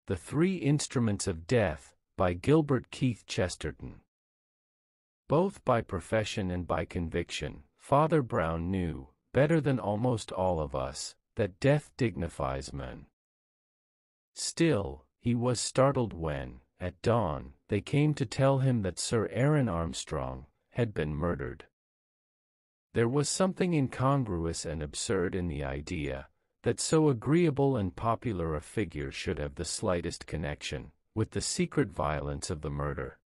The Three Instruments of Death, by Gilbert Keith Chesterton. Both by profession and by conviction, Father Brown knew, better than almost all of us, that death dignifies men. Still, he was startled when, at dawn, they came to tell him that Sir Aaron Armstrong had been murdered. There was something incongruous and absurd in the idea that so agreeable and popular a figure should have the slightest connection with the secret violence of the murder.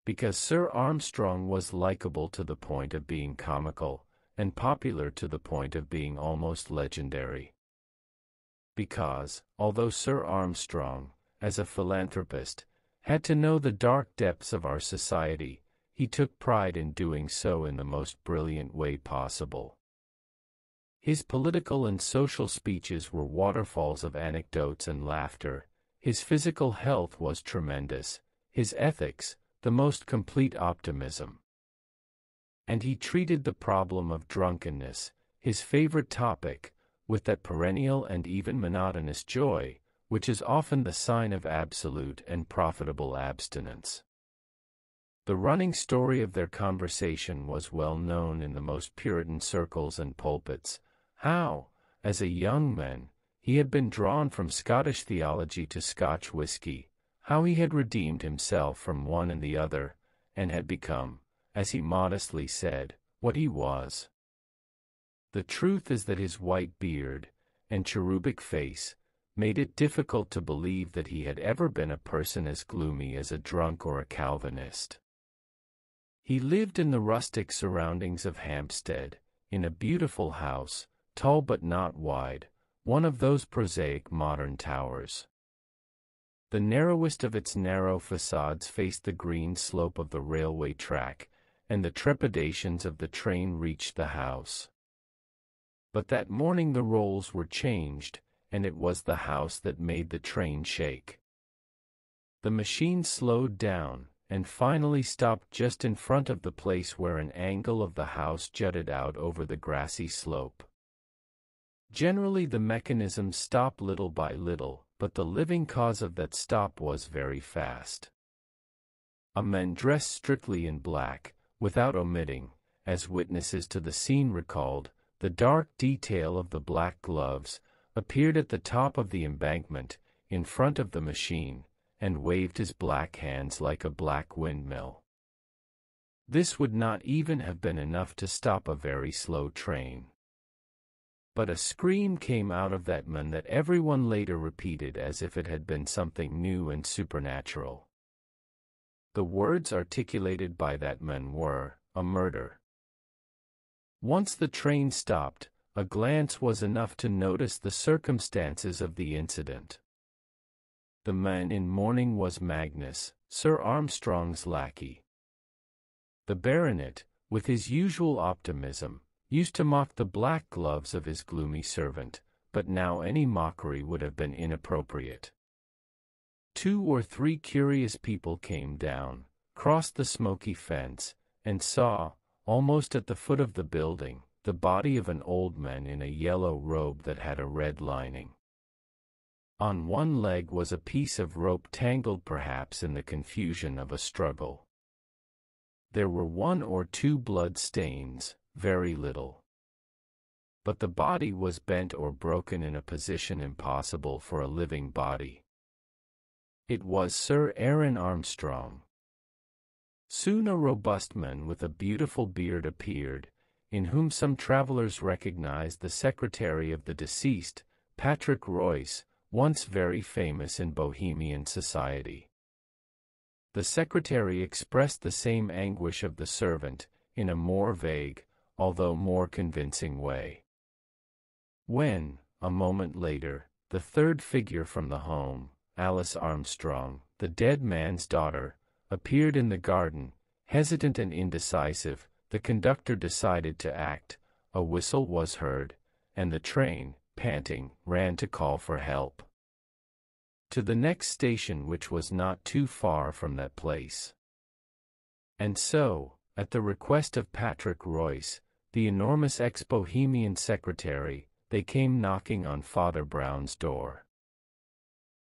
Because Sir Armstrong was likable to the point of being comical, and popular to the point of being almost legendary. Because, although Sir Armstrong, as a philanthropist, had to know the dark depths of our society, he took pride in doing so in the most brilliant way possible. His political and social speeches were waterfalls of anecdotes and laughter, his physical health was tremendous, his ethics, the most complete optimism. And he treated the problem of drunkenness, his favorite topic, with that perennial and even monotonous joy, which is often the sign of absolute and profitable abstinence. The running story of their conversation was well known in the most Puritan circles and pulpits, how, as a young man, he had been drawn from Scottish theology to Scotch whiskey, how he had redeemed himself from one and the other, and had become, as he modestly said, what he was. The truth is that his white beard and cherubic face made it difficult to believe that he had ever been a person as gloomy as a drunk or a Calvinist. He lived in the rustic surroundings of Hampstead, in a beautiful house, tall but not wide, one of those prosaic modern towers. The narrowest of its narrow facades faced the green slope of the railway track, and the trepidations of the train reached the house. But that morning the roles were changed, and it was the house that made the train shake. The machine slowed down, and finally stopped just in front of the place where an angle of the house jutted out over the grassy slope. Generally the mechanism stopped little by little, but the living cause of that stop was very fast. A man dressed strictly in black, without omitting, as witnesses to the scene recalled, the dark detail of the black gloves, appeared at the top of the embankment, in front of the machine, and waved his black hands like a black windmill. This would not even have been enough to stop a very slow train. But a scream came out of that man that everyone later repeated as if it had been something new and supernatural. The words articulated by that man were, "A murder." Once the train stopped, a glance was enough to notice the circumstances of the incident. The man in mourning was Magnus, Sir Armstrong's lackey. The baronet, with his usual optimism, used to mock the black gloves of his gloomy servant, but now any mockery would have been inappropriate. 2 or 3 curious people came down, crossed the smoky fence, and saw, almost at the foot of the building, the body of an old man in a yellow robe that had a red lining. On one leg was a piece of rope tangled perhaps in the confusion of a struggle. There were 1 or 2 blood stains, very little. But the body was bent or broken in a position impossible for a living body. It was Sir Aaron Armstrong. Soon a robust man with a beautiful beard appeared, in whom some travelers recognized the secretary of the deceased, Patrick Royce, once very famous in Bohemian society. The secretary expressed the same anguish of the servant, in a more vague, although more convincing way. When, a moment later, the third figure from the home, Alice Armstrong, the dead man's daughter, appeared in the garden, hesitant and indecisive, the conductor decided to act, a whistle was heard, and the train, panting, ran to call for help to the next station, which was not too far from that place. And so, at the request of Patrick Royce, the enormous ex-Bohemian secretary, they came knocking on Father Brown's door.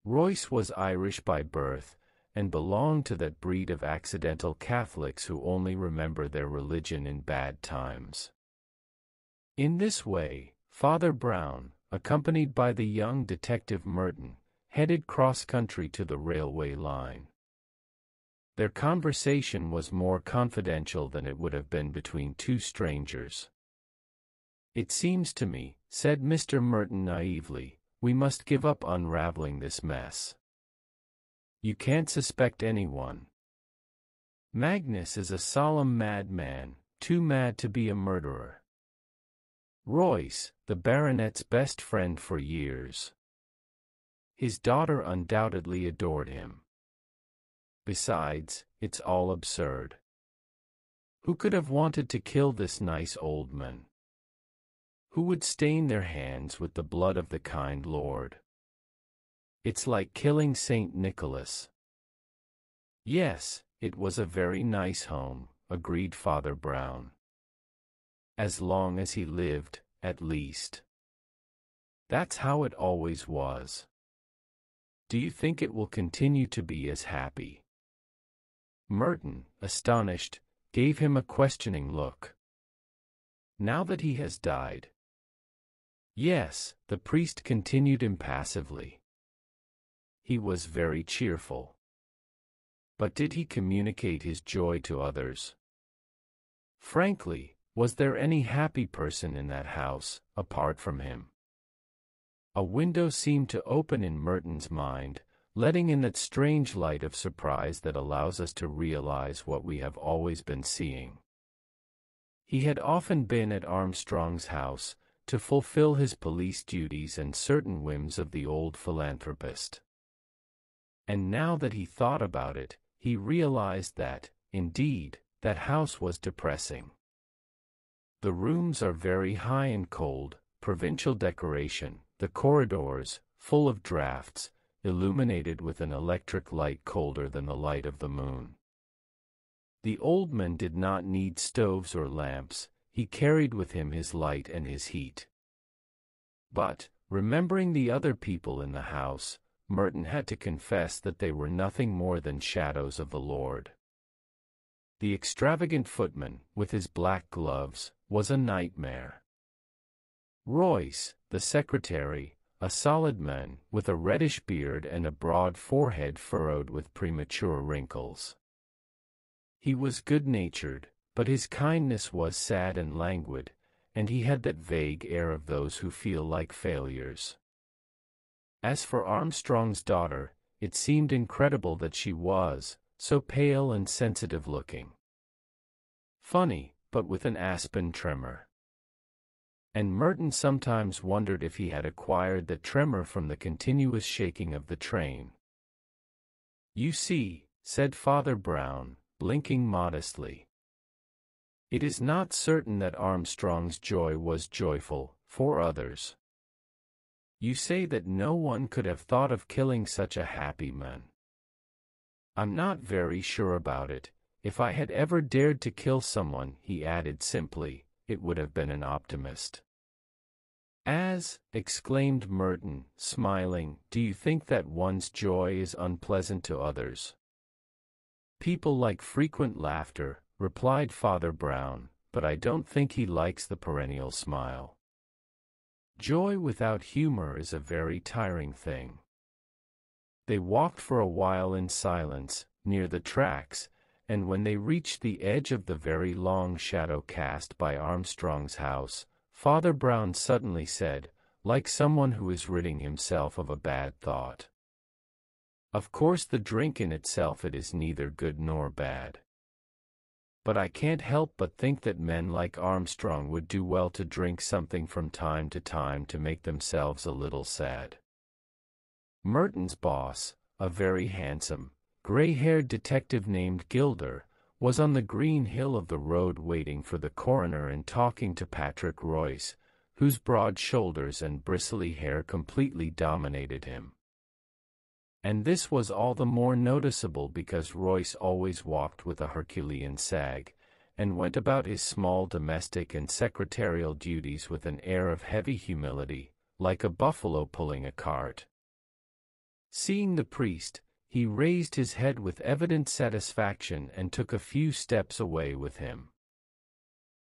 Royce was Irish by birth, and belonged to that breed of accidental Catholics who only remember their religion in bad times. In this way, Father Brown, accompanied by the young detective Merton, headed cross-country to the railway line. Their conversation was more confidential than it would have been between two strangers. "It seems to me," said Mr. Merton naively, "we must give up unraveling this mess. You can't suspect anyone. Magnus is a solemn madman, too mad to be a murderer. Royce, the baronet's best friend for years. His daughter undoubtedly adored him. Besides, it's all absurd. Who could have wanted to kill this nice old man? Who would stain their hands with the blood of the kind Lord? It's like killing St. Nicholas." "Yes, it was a very nice home," agreed Father Brown. "As long as he lived, at least. That's how it always was. Do you think it will continue to be as happy?" Merton, astonished, gave him a questioning look. "Now that he has died?" "Yes," the priest continued impassively. "He was very cheerful. But did he communicate his joy to others? Frankly, was there any happy person in that house, apart from him?" A window seemed to open in Merton's mind, letting in that strange light of surprise that allows us to realize what we have always been seeing. He had often been at Armstrong's house, to fulfill his police duties and certain whims of the old philanthropist. And now that he thought about it, he realized that, indeed, that house was depressing. The rooms are very high and cold, provincial decoration, the corridors, full of drafts, illuminated with an electric light colder than the light of the moon. The old man did not need stoves or lamps, he carried with him his light and his heat. But, remembering the other people in the house, Merton had to confess that they were nothing more than shadows of the Lord. The extravagant footman, with his black gloves, was a nightmare. Royce, the secretary, a solid man, with a reddish beard and a broad forehead furrowed with premature wrinkles. He was good-natured, but his kindness was sad and languid, and he had that vague air of those who feel like failures. As for Armstrong's daughter, it seemed incredible that she was so pale and sensitive-looking. Funny, but with an aspen tremor. And Merton sometimes wondered if he had acquired the tremor from the continuous shaking of the train. "You see," said Father Brown, blinking modestly. "It is not certain that Armstrong's joy was joyful, for others. You say that no one could have thought of killing such a happy man. I'm not very sure about it. If I had ever dared to kill someone," he added simply, "it would have been an optimist." Exclaimed Merton, smiling, "do you think that one's joy is unpleasant to others?" "People like frequent laughter," replied Father Brown, "but I don't think he likes the perennial smile. Joy without humor is a very tiring thing." They walked for a while in silence, near the tracks, and when they reached the edge of the very long shadow cast by Armstrong's house, Father Brown suddenly said, like someone who is ridding himself of a bad thought, "Of course the drink in itself it is neither good nor bad. But I can't help but think that men like Armstrong would do well to drink something from time to make themselves a little sad." Merton's boss, a very handsome, gray-haired detective named Gilbert, was on the green hill of the road waiting for the coroner and talking to Patrick Royce, whose broad shoulders and bristly hair completely dominated him. And this was all the more noticeable because Royce always walked with a Herculean sag, and went about his small domestic and secretarial duties with an air of heavy humility, like a buffalo pulling a cart. Seeing the priest, he raised his head with evident satisfaction and took a few steps away with him.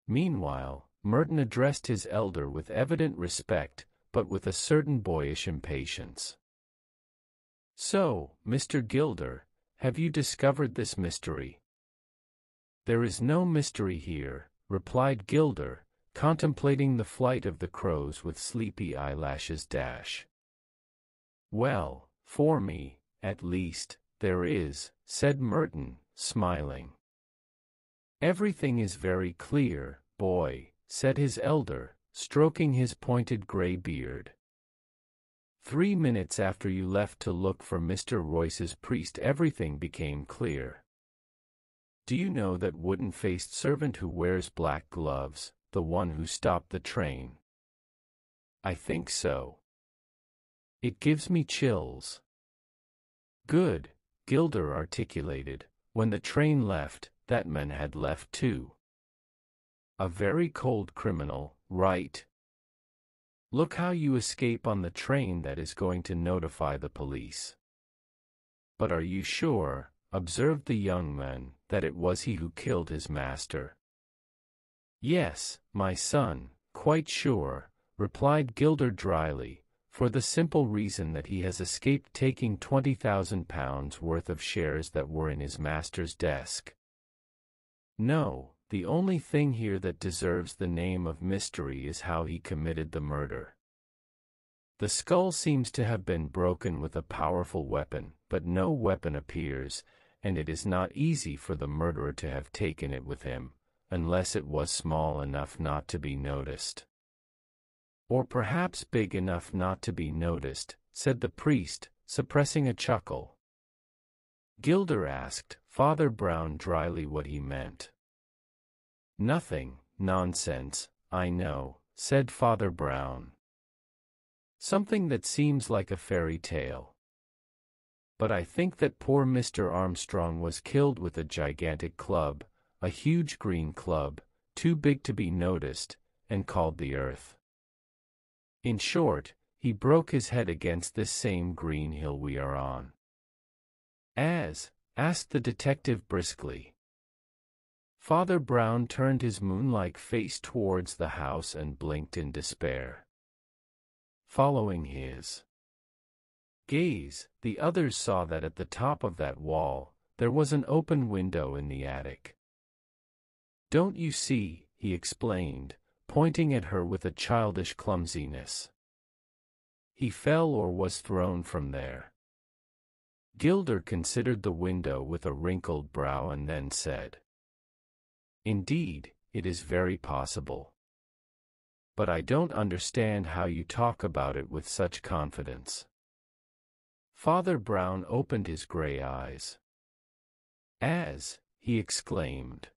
Meanwhile, Merton addressed his elder with evident respect, but with a certain boyish impatience. "So, Mr. Gilder, have you discovered this mystery?" "There is no mystery here," replied Gilder, contemplating the flight of the crows with sleepy eyelashes. "Well, for me, at least, there is," said Merton, smiling. "Everything is very clear, boy," said his elder, stroking his pointed gray beard. 3 minutes after you left to look for Mr. Royce's priest, everything became clear. Do you know that wooden-faced servant who wears black gloves, the one who stopped the train? I think so. It gives me chills. Good, Gilder articulated. When the train left, that man had left too. A very cold criminal, right? Look how you escape on the train that is going to notify the police. But are you sure, observed the young man, that it was he who killed his master? Yes, my son, quite sure, replied Gilder dryly, for the simple reason that he has escaped taking £20,000 worth of shares that were in his master's desk. No, the only thing here that deserves the name of mystery is how he committed the murder. The skull seems to have been broken with a powerful weapon, but no weapon appears, and it is not easy for the murderer to have taken it with him, unless it was small enough not to be noticed. Or perhaps big enough not to be noticed, said the priest, suppressing a chuckle. Gilder asked Father Brown dryly what he meant. Nothing, nonsense, I know, said Father Brown. Something that seems like a fairy tale. But I think that poor Mr. Armstrong was killed with a gigantic club, a huge green club, too big to be noticed, and called the earth. In short, he broke his head against this same green hill we are on. Asked the detective briskly. Father Brown turned his moon-like face towards the house and blinked in despair. Following his gaze, the others saw that at the top of that wall, there was an open window in the attic. Don't you see, he explained, pointing at her with a childish clumsiness. He fell or was thrown from there. Gilder considered the window with a wrinkled brow and then said, Indeed, it is very possible. But I don't understand how you talk about it with such confidence. Father Brown opened his gray eyes. He exclaimed.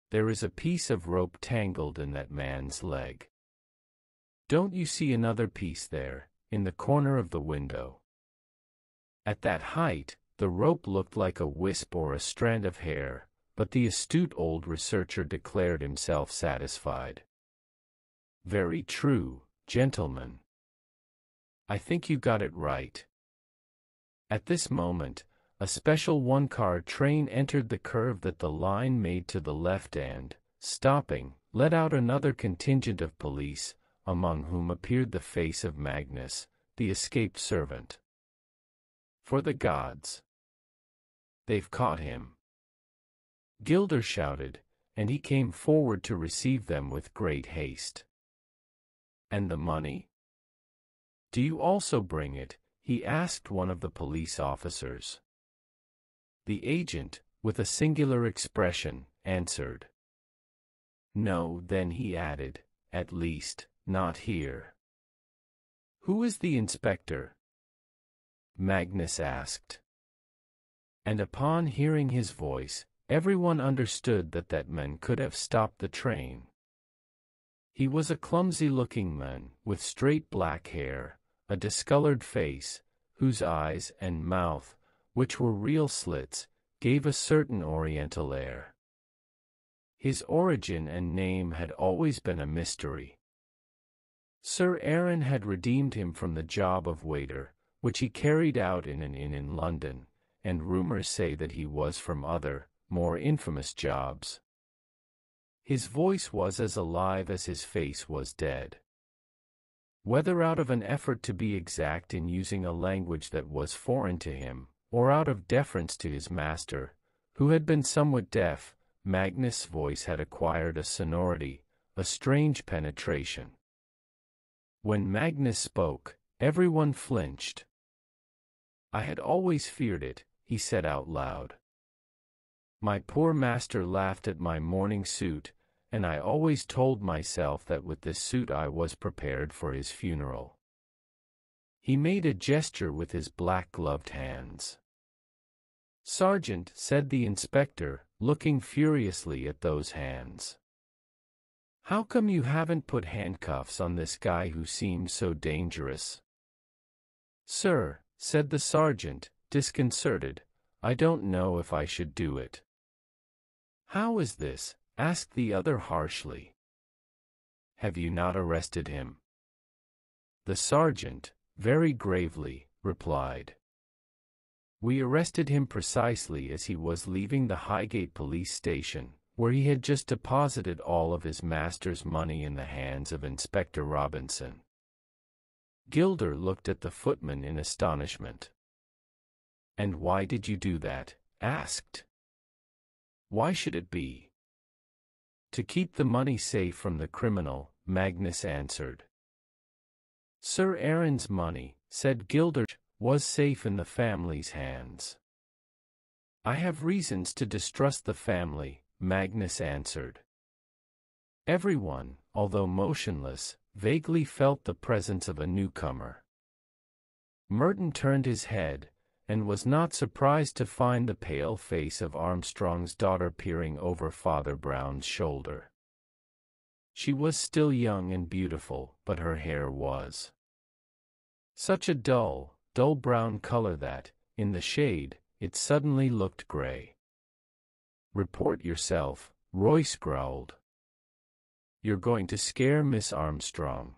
There is a piece of rope tangled in that man's leg. Don't you see another piece there, in the corner of the window? At that height, the rope looked like a wisp or a strand of hair, but the astute old researcher declared himself satisfied. Very true, gentlemen. I think you got it right. At this moment, a special one-car train entered the curve that the line made to the left and, stopping, let out another contingent of police, among whom appeared the face of Magnus, the escaped servant. For the gods! They've caught him! Gilder shouted, and he came forward to receive them with great haste. And the money? Do you also bring it? He asked one of the police officers. The agent, with a singular expression, answered. No, then he added, at least, not here. Who is the inspector? Magnus asked. And upon hearing his voice, everyone understood that man could have stopped the train. He was a clumsy-looking man, with straight black hair, a discolored face, whose eyes and mouth, which were real slits, gave a certain oriental air. His origin and name had always been a mystery. Sir Aaron had redeemed him from the job of waiter, which he carried out in an inn in London, and rumors say that he was from other, more infamous jobs. His voice was as alive as his face was dead. Whether out of an effort to be exact in using a language that was foreign to him, or out of deference to his master, who had been somewhat deaf, Magnus' voice had acquired a sonority, a strange penetration. When Magnus spoke, everyone flinched. "I had always feared it," he said out loud. "My poor master laughed at my mourning suit, and I always told myself that with this suit I was prepared for his funeral." He made a gesture with his black-gloved hands. "Sergeant," said the inspector, looking furiously at those hands, "how come you haven't put handcuffs on this guy who seems so dangerous?" "Sir," said the sergeant, disconcerted, "I don't know if I should do it." "How is this?" asked the other harshly. "Have you not arrested him?" The sergeant, very gravely, replied, "We arrested him precisely as he was leaving the Highgate police station, where he had just deposited all of his master's money in the hands of Inspector Robinson." Gilbert looked at the footman in astonishment. "And why did you do that?" asked. "Why should it be?" "To keep the money safe from the criminal," Magnus answered. "Sir Aaron's money," said Gilbert, "was safe in the family's hands." "I have reasons to distrust the family," Magnus answered. Everyone, although motionless, vaguely felt the presence of a newcomer. Merton turned his head, and was not surprised to find the pale face of Armstrong's daughter peering over Father Brown's shoulder. She was still young and beautiful, but her hair was such a dull brown color that, in the shade, it suddenly looked gray. "Report yourself," Royce growled. "You're going to scare Miss Armstrong."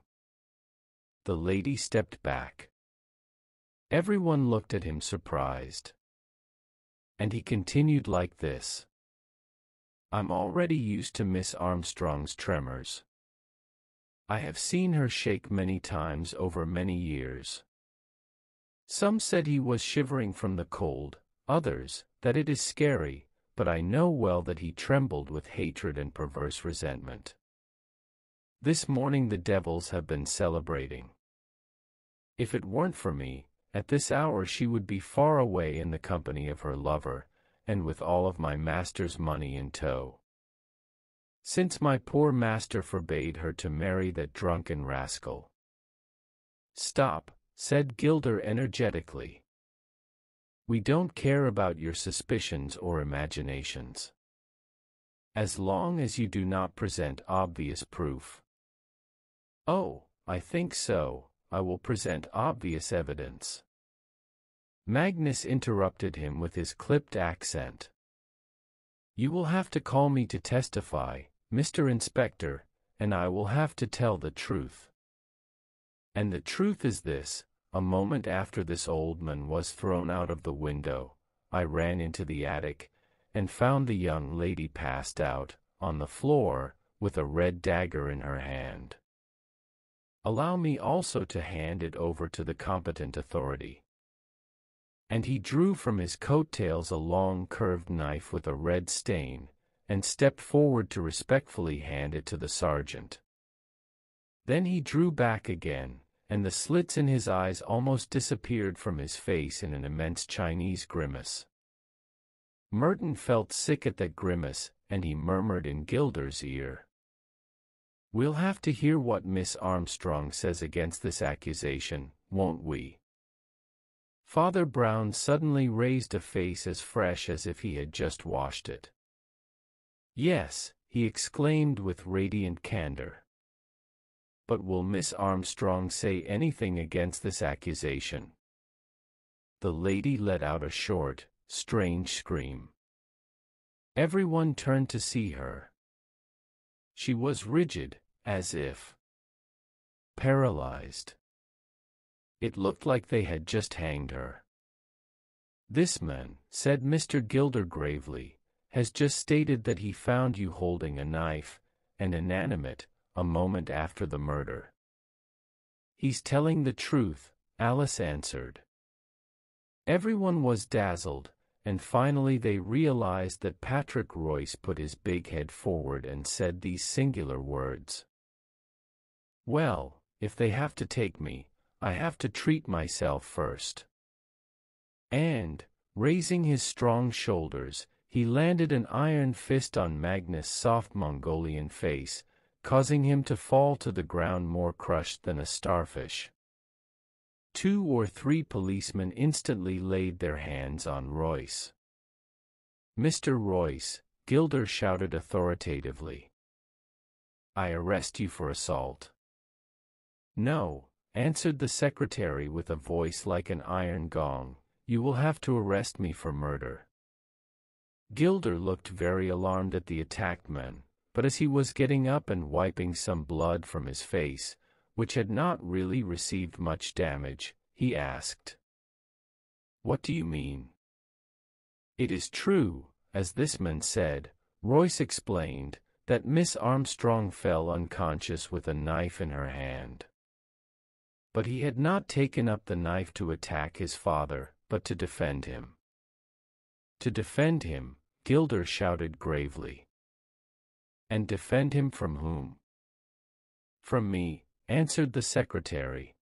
The lady stepped back. Everyone looked at him surprised. And he continued like this. "I'm already used to Miss Armstrong's tremors. I have seen her shake many times over many years. Some said he was shivering from the cold, others, that it is scary, but I know well that he trembled with hatred and perverse resentment. This morning the devils have been celebrating. If it weren't for me, at this hour she would be far away in the company of her lover, and with all of my master's money in tow. Since my poor master forbade her to marry that drunken rascal." "Stop," said Gilbert energetically. "We don't care about your suspicions or imaginations. As long as you do not present obvious proof." "Oh, I think so. I will present obvious evidence." Magnus interrupted him with his clipped accent. "You will have to call me to testify, Mr. Inspector, and I will have to tell the truth. And the truth is this: a moment after this old man was thrown out of the window, I ran into the attic, and found the young lady passed out, on the floor, with a red dagger in her hand. Allow me also to hand it over to the competent authority." And he drew from his coat-tails a long curved knife with a red stain, and stepped forward to respectfully hand it to the sergeant. Then he drew back again, and the slits in his eyes almost disappeared from his face in an immense Chinese grimace. Merton felt sick at that grimace, and he murmured in Gilder's ear, "We'll have to hear what Miss Armstrong says against this accusation, won't we?" Father Brown suddenly raised a face as fresh as if he had just washed it. "Yes," he exclaimed with radiant candor. "But will Miss Armstrong say anything against this accusation?" The lady let out a short, strange scream. Everyone turned to see her. She was rigid, as if paralyzed. It looked like they had just hanged her. "This man," said Mr. Gilder gravely, "has just stated that he found you holding a knife, and inanimate, a moment after the murder." "He's telling the truth," Alice answered. Everyone was dazzled, and finally they realized that Patrick Royce put his big head forward and said these singular words. "Well, if they have to take me, I have to treat myself first." And, raising his strong shoulders, he landed an iron fist on Magnus' soft Mongolian face, causing him to fall to the ground more crushed than a starfish. 2 or 3 policemen instantly laid their hands on Royce. "Mr. Royce," Gilder shouted authoritatively, "I arrest you for assault." "No," answered the secretary with a voice like an iron gong, "you will have to arrest me for murder." Gilder looked very alarmed at the attacked men, but as he was getting up and wiping some blood from his face, which had not really received much damage, he asked, "What do you mean?" "It is true, as this man said," Royce explained, "that Miss Armstrong fell unconscious with a knife in her hand. But he had not taken up the knife to attack his father, but to defend him." "To defend him," Gilder shouted gravely. "And defend him from whom?" "From me," answered the secretary.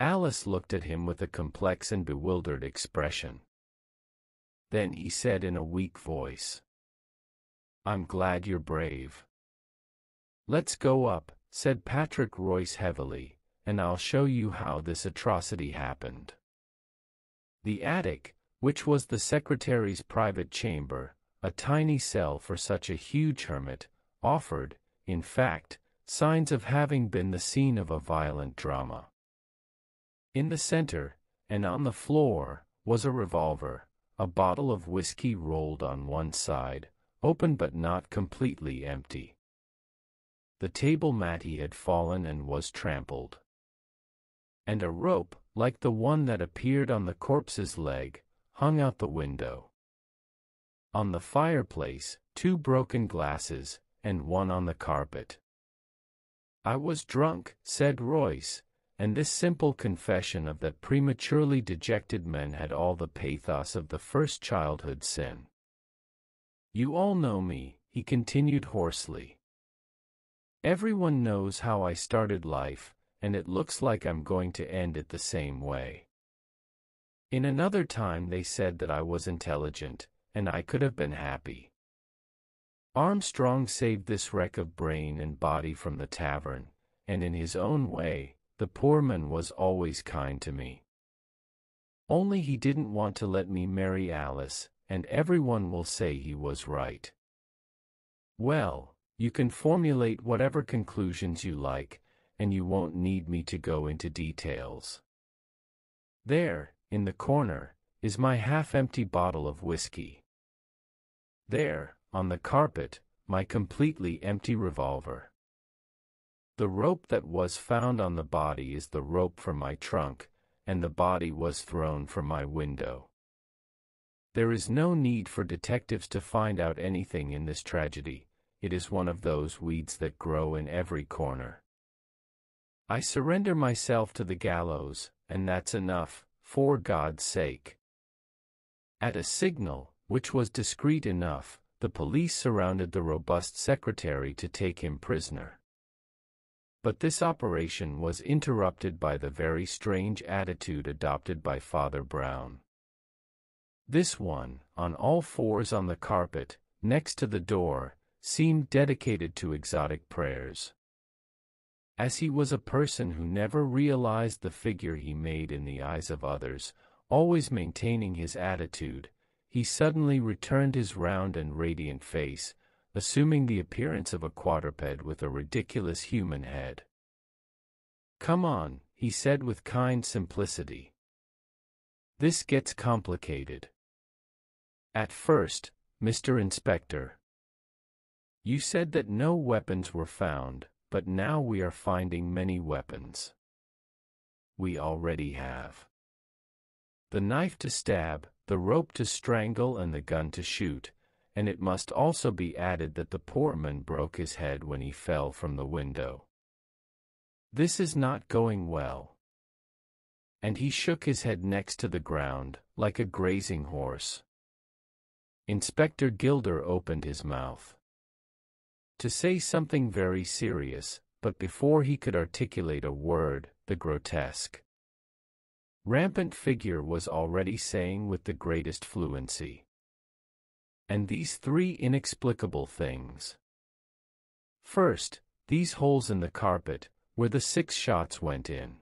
Alice looked at him with a complex and bewildered expression. Then he said in a weak voice, "I'm glad you're brave." "Let's go up," said Patrick Royce heavily, "and I'll show you how this atrocity happened." The attic, which was the secretary's private chamber, a tiny cell for such a huge hermit, offered, in fact, signs of having been the scene of a violent drama. In the center, and on the floor, was a revolver, a bottle of whiskey rolled on one side, open but not completely empty. The table mat had fallen and was trampled. And a rope, like the one that appeared on the corpse's leg, hung out the window. On the fireplace, 2 broken glasses, and one on the carpet. "I was drunk," said Royce, and this simple confession of that prematurely dejected man had all the pathos of the first childhood sin. "You all know me," he continued hoarsely. "Everyone knows how I started life, and it looks like I'm going to end it the same way. In another time they said that I was intelligent, and I could have been happy. Armstrong saved this wreck of brain and body from the tavern, and in his own way, the poor man was always kind to me. Only he didn't want to let me marry Alice, and everyone will say he was right. Well, you can formulate whatever conclusions you like, and you won't need me to go into details. There, in the corner, is my half-empty bottle of whiskey. There, on the carpet, my completely empty revolver. The rope that was found on the body is the rope from my trunk, and the body was thrown from my window. There is no need for detectives to find out anything in this tragedy. It is one of those weeds that grow in every corner. I surrender myself to the gallows, and that's enough, for God's sake." At a signal, which was discreet enough, the police surrounded the robust secretary to take him prisoner. But this operation was interrupted by the very strange attitude adopted by Father Brown. This one, on all fours on the carpet, next to the door, seemed dedicated to exotic prayers. As he was a person who never realized the figure he made in the eyes of others, always maintaining his attitude, he suddenly returned his round and radiant face, assuming the appearance of a quadruped with a ridiculous human head. "Come on," he said with kind simplicity. "This gets complicated. At first, Mr. Inspector, you said that no weapons were found, but now we are finding many weapons. we already have. The knife to stab, the rope to strangle and the gun to shoot, and it must also be added that the poor man broke his head when he fell from the window. This is not going well. And he shook his head next to the ground, like a grazing horse. Inspector Gilder opened his mouth to say something very serious, but before he could articulate a word, the grotesque, rampant figure was already saying with the greatest fluency, "And these three inexplicable things. First, these holes in the carpet, where the 6 shots went in.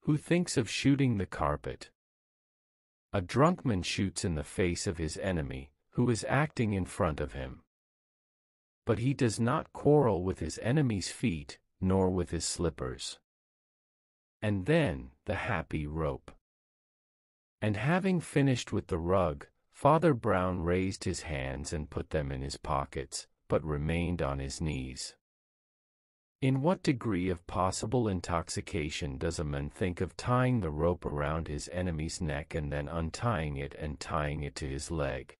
Who thinks of shooting the carpet? A drunk man shoots in the face of his enemy, who is acting in front of him. But he does not quarrel with his enemy's feet, nor with his slippers. And then, the happy rope." And having finished with the rug, Father Brown raised his hands and put them in his pockets, but remained on his knees. In what degree of possible intoxication does a man think of tying the rope around his enemy's neck and then untying it and tying it to his leg?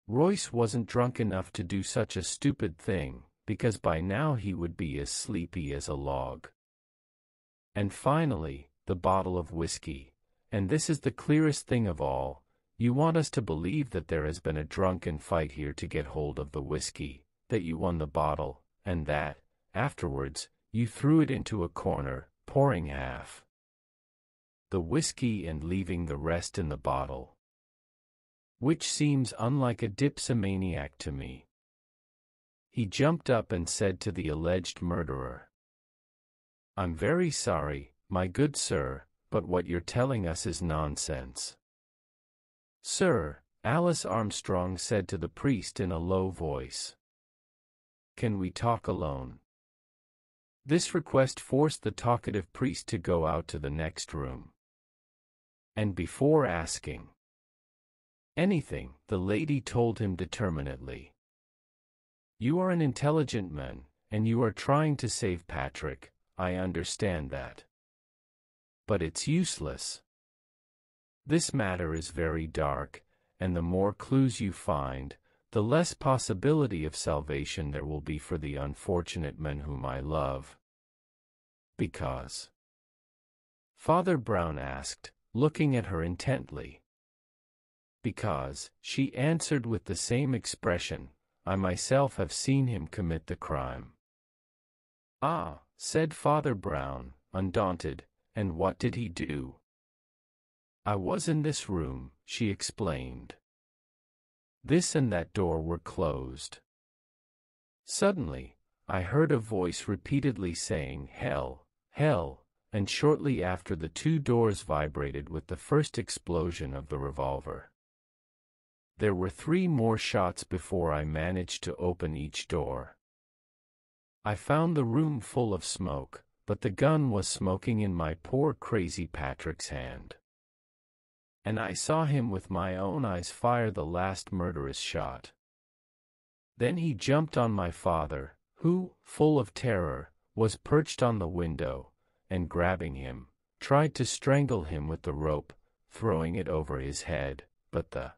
Royce wasn't drunk enough to do such a stupid thing, because by now he would be as sleepy as a log. And finally, the bottle of whiskey, and this is the clearest thing of all. You want us to believe that there has been a drunken fight here to get hold of the whiskey, that you won the bottle, and that, afterwards, you threw it into a corner, pouring half the whiskey and leaving the rest in the bottle. Which seems unlike a dipsomaniac to me. He jumped up and said to the alleged murderer, "I'm very sorry, my good sir, but what you're telling us is nonsense." "Sir," Alice Armstrong said to the priest in a low voice, "can we talk alone?" This request forced the talkative priest to go out to the next room. And before asking anything, the lady told him determinedly, "You are an intelligent man, and you are trying to save Patrick, I understand that. But it's useless. This matter is very dark, and the more clues you find, the less possibility of salvation there will be for the unfortunate men whom I love." "Because?" Father Brown asked, looking at her intently. "Because," she answered with the same expression, "I myself have seen him commit the crime." "Ah," said Father Brown, undaunted, "and what did he do?" "I was in this room," she explained. "This and that door were closed. Suddenly, I heard a voice repeatedly saying, 'Hell, hell,' and shortly after the 2 doors vibrated with the first explosion of the revolver. There were 3 more shots before I managed to open each door. I found the room full of smoke, but the gun was smoking in my poor crazy Patrick's hand. And I saw him with my own eyes fire the last murderous shot. Then he jumped on my father, who, full of terror, was perched on the window, and grabbing him, tried to strangle him with the rope, throwing it over his head, but the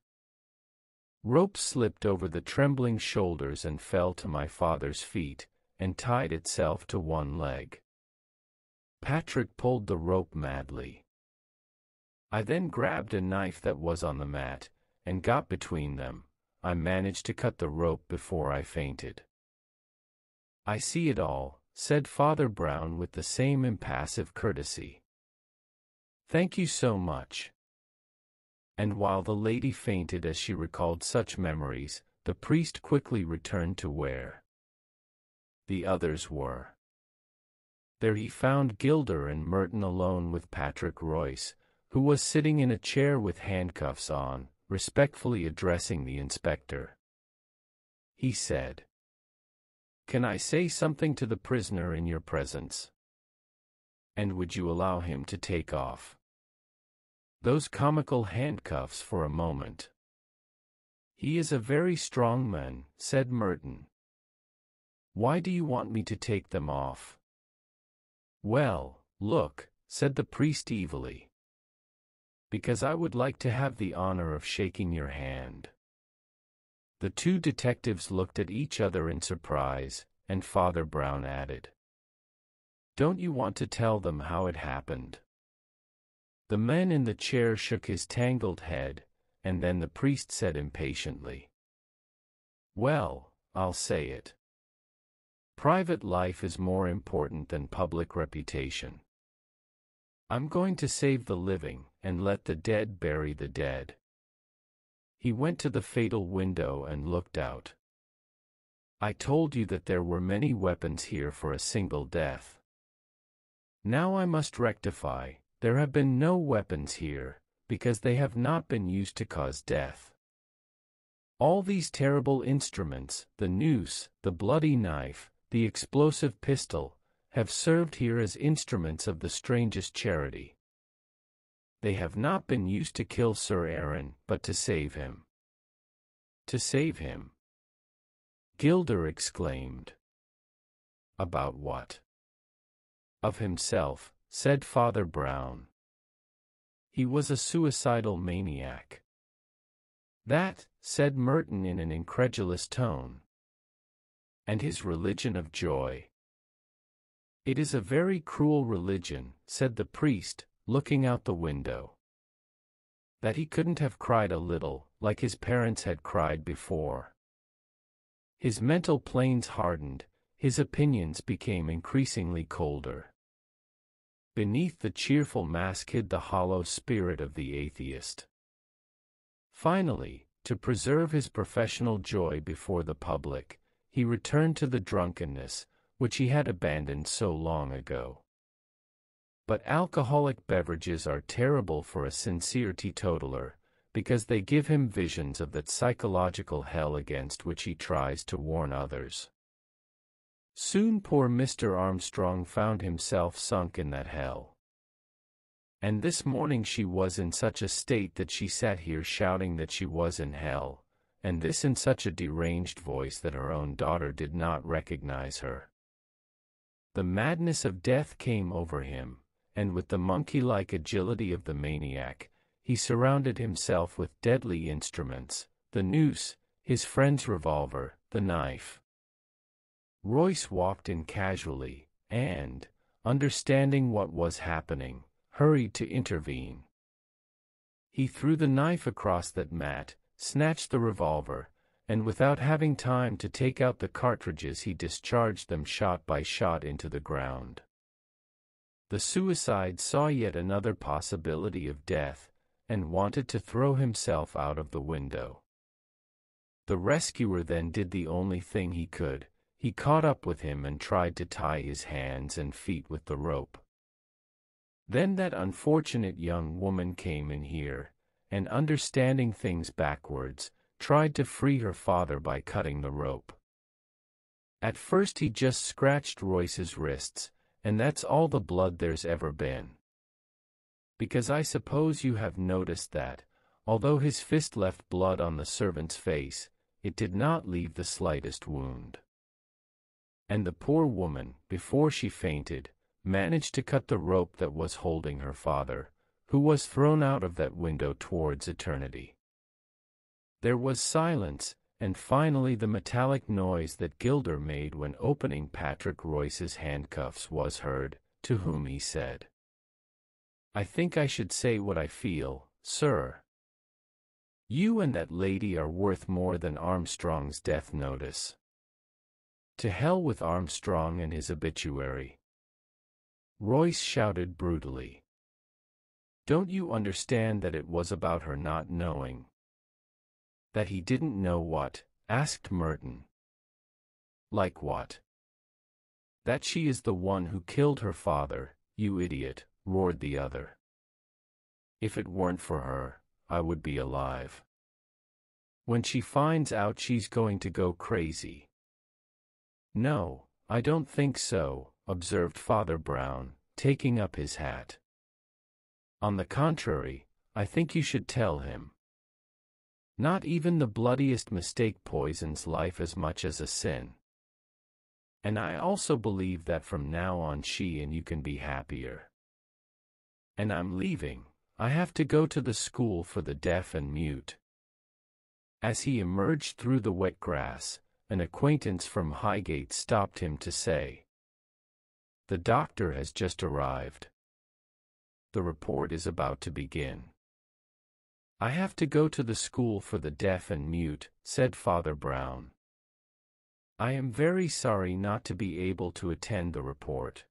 rope slipped over the trembling shoulders and fell to my father's feet, and tied itself to one leg. Patrick pulled the rope madly. I then grabbed a knife that was on the mat, and got between them. I managed to cut the rope before I fainted." "I see it all," said Father Brown with the same impassive courtesy. "Thank you so much." And while the lady fainted as she recalled such memories, the priest quickly returned to where the others were. There he found Gilder and Merton alone with Patrick Royce, who was sitting in a chair with handcuffs on, respectfully addressing the inspector. He said, "Can I say something to the prisoner in your presence? And would you allow him to take off those comical handcuffs for a moment?" "He is a very strong man," said Merton. "Why do you want me to take them off?" "Well, look," said the priest evilly. "Because I would like to have the honor of shaking your hand." The two detectives looked at each other in surprise, and Father Brown added, "Don't you want to tell them how it happened?" The man in the chair shook his tangled head, and then the priest said impatiently, "Well, I'll say it. Private life is more important than public reputation. I'm going to save the living, and let the dead bury the dead." He went to the fatal window and looked out. "I told you that there were many weapons here for a single death. Now I must rectify, there have been no weapons here, because they have not been used to cause death. All these terrible instruments, the noose, the bloody knife, the explosive pistol, have served here as instruments of the strangest charity. They have not been used to kill Sir Aaron, but to save him." "To save him?" Gilder exclaimed. "About what?" "Of himself," said Father Brown. "He was a suicidal maniac." "That," said Merton in an incredulous tone. "And his religion of joy?" "It is a very cruel religion," said the priest, looking out the window. "That he couldn't have cried a little, like his parents had cried before." His mental planes hardened, his opinions became increasingly colder. Beneath the cheerful mask hid the hollow spirit of the atheist. Finally, to preserve his professional joy before the public, he returned to the drunkenness, which he had abandoned so long ago. But alcoholic beverages are terrible for a sincere teetotaler, because they give him visions of that psychological hell against which he tries to warn others. Soon poor Mr. Armstrong found himself sunk in that hell. And this morning she was in such a state that she sat here shouting that she was in hell, and this in such a deranged voice that her own daughter did not recognize her. The madness of death came over him, and with the monkey-like agility of the maniac, he surrounded himself with deadly instruments, the noose, his friend's revolver, the knife. Royce walked in casually, and, understanding what was happening, hurried to intervene. He threw the knife across that mat, snatched the revolver, and without having time to take out the cartridges he discharged them shot by shot into the ground. The suicide saw yet another possibility of death, and wanted to throw himself out of the window. The rescuer then did the only thing he could. He caught up with him and tried to tie his hands and feet with the rope. Then that unfortunate young woman came in here, and understanding things backwards, tried to free her father by cutting the rope. At first he just scratched Royce's wrists, and that's all the blood there's ever been. Because I suppose you have noticed that, although his fist left blood on the servant's face, it did not leave the slightest wound. And the poor woman, before she fainted, managed to cut the rope that was holding her father, who was thrown out of that window towards eternity. There was silence, and finally the metallic noise that Gilder made when opening Patrick Royce's handcuffs was heard, to whom he said, "I think I should say what I feel, sir. You and that lady are worth more than Armstrong's death notice. To hell with Armstrong and his obituary." Royce shouted brutally. "Don't you understand that it was about her not knowing?" "That he didn't know what?" asked Merton. "Like what?" "That she is the one who killed her father, you idiot," roared the other. "If it weren't for her, I would be alive. When she finds out, she's going to go crazy." "No, I don't think so," observed Father Brown, taking up his hat. "On the contrary, I think you should tell him. Not even the bloodiest mistake poisons life as much as a sin. And I also believe that from now on she and you can be happier." And I'm leaving. I have to go to the school for the deaf and mute." As he emerged through the wet grass, an acquaintance from Highgate stopped him to say, "The doctor has just arrived. The report is about to begin." "I have to go to the school for the deaf and mute," said Father Brown. "I am very sorry not to be able to attend the report."